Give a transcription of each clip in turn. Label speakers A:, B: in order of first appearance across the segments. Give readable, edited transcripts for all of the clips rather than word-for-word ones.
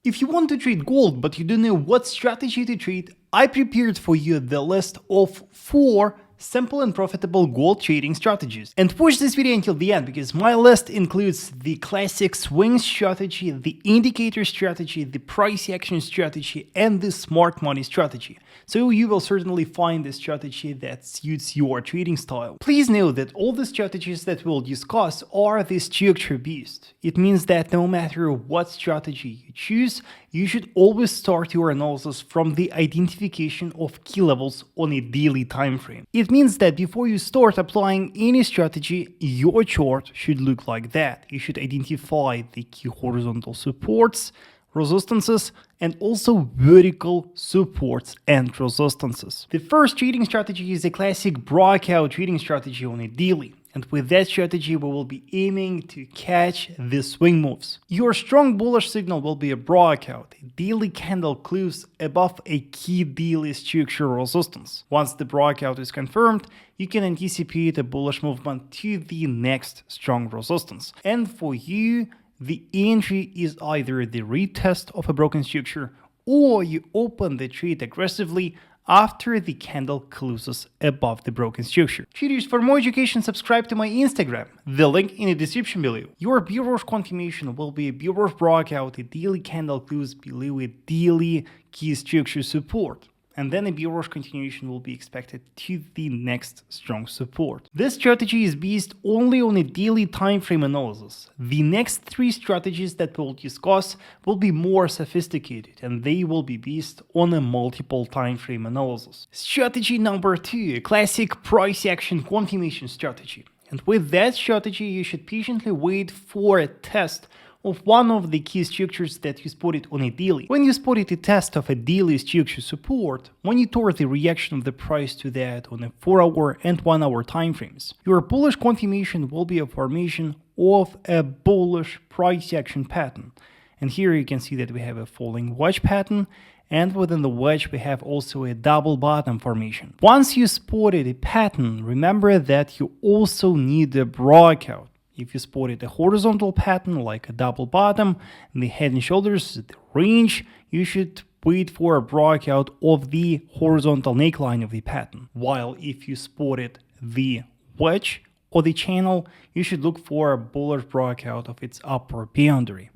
A: If you want to trade gold but you don't know what strategy to trade, I prepared for you the list of 4 simple and profitable gold trading strategies. And watch this video until the end because my list includes the classic swing strategy, the indicator strategy, the price action strategy, and the smart money strategy. So you will certainly find the strategy that suits your trading style. Please know that all the strategies that we'll discuss are the structure based. It means that no matter what strategy you choose, you should always start your analysis from the identification of key levels on a daily time frame. It means that before you start applying any strategy, your chart should look like that. You should identify the key horizontal supports, resistances, and also vertical supports and resistances. The first trading strategy is a classic breakout trading strategy on a daily. And with that strategy, we will be aiming to catch the swing moves. Your strong bullish signal will be a breakout, a daily candle close above a key daily structure resistance. Once the breakout is confirmed, you can anticipate a bullish movement to the next strong resistance. And for you, the entry is either the retest of a broken structure or you open the trade aggressively after the candle closes above the broken structure. Traders, for more education, subscribe to my Instagram, the link in the description below. Your bearish confirmation will be a bearish breakout, a daily candle close below a daily key structure support. And then a bearish continuation will be expected to the next strong support. This strategy is based only on a daily time frame analysis. The next 3 strategies that we'll discuss will be more sophisticated and they will be based on a multiple time frame analysis. Strategy number 2, a classic price action confirmation strategy. And with that strategy, you should patiently wait for a test of one of the key structures that you spotted on a daily. When you spotted a test of a daily structure support, monitor the reaction of the price to that on a 4-hour and 1-hour time frames. Your bullish confirmation will be a formation of a bullish price action pattern. And here you can see that we have a falling wedge pattern, and within the wedge we have also a double bottom formation. Once you spotted a pattern, remember that you also need a breakout. If you spotted a horizontal pattern like a double bottom, the head and shoulders, the range, you should wait for a breakout of the horizontal neckline of the pattern. While if you spotted the wedge or the channel, you should look for a bullish breakout of its upper boundary.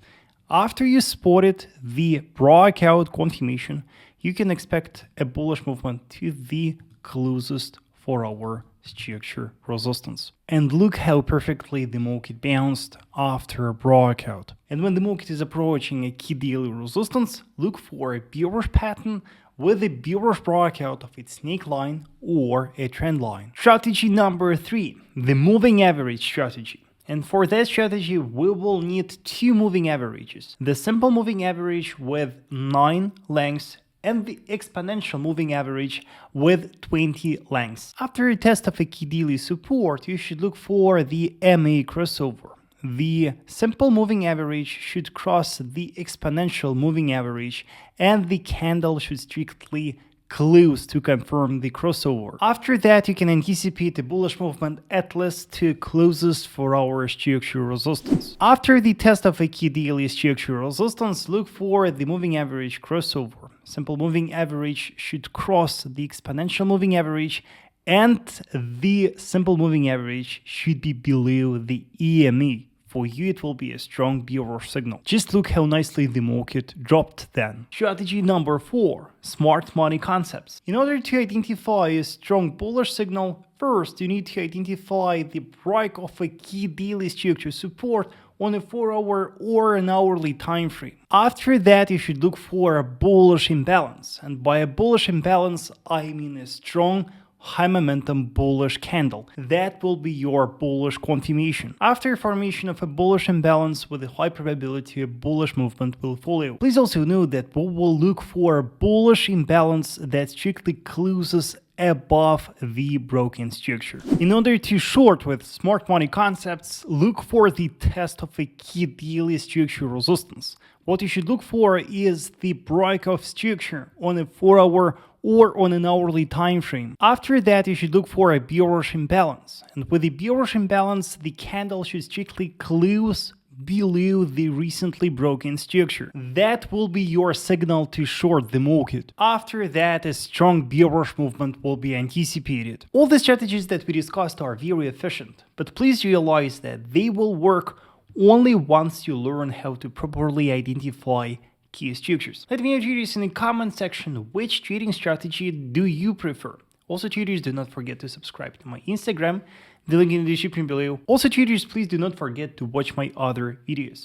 A: After you spotted the breakout confirmation, you can expect a bullish movement to the closest 4-hour structure resistance. And look how perfectly the market bounced after a breakout. And when the market is approaching a key daily resistance, look for a bearish pattern with a bearish breakout of its neckline or a trend line. Strategy number 3, the moving average strategy. And for that strategy, we will need 2 moving averages. The simple moving average with 9 lengths and the exponential moving average with 20 lengths. After a test of a key daily support, you should look for the MA crossover. The simple moving average should cross the exponential moving average and the candle should strictly close to confirm the crossover. After that, you can anticipate a bullish movement at least to closest 4-hour structure resistance. After the test of a key daily structure resistance, look for the moving average crossover. Simple moving average should cross the exponential moving average and the simple moving average should be below the EMA. For you, it will be a strong bearish signal. Just look how nicely the market dropped then. Strategy number 4, smart money concepts. In order to identify a strong bullish signal, first you need to identify the break of a key daily structure support on a 4-hour or an hourly time frame. After that, you should look for a bullish imbalance. And by a bullish imbalance, I mean a strong high momentum bullish candle. That will be your bullish confirmation. After formation of a bullish imbalance with a high probability, a bullish movement will follow. Please also note that we will look for a bullish imbalance that strictly closes above the broken structure. In order to short with smart money concepts, look for the test of a key daily structure resistance. What you should look for is the break of structure on a 4-hour or on an hourly time frame. After that, you should look for a bearish imbalance. And with the bearish imbalance, the candle should strictly close below the recently broken structure. That will be your signal to short the market. After that, a strong bearish movement will be anticipated. All the strategies that we discussed are very efficient, but please realize that they will work only once you learn how to properly identify key structures. Let me know, traders, in the comment section which trading strategy do you prefer. Also, traders, do not forget to subscribe to my Instagram, the link in the description below. Also, traders, please do not forget to watch my other videos.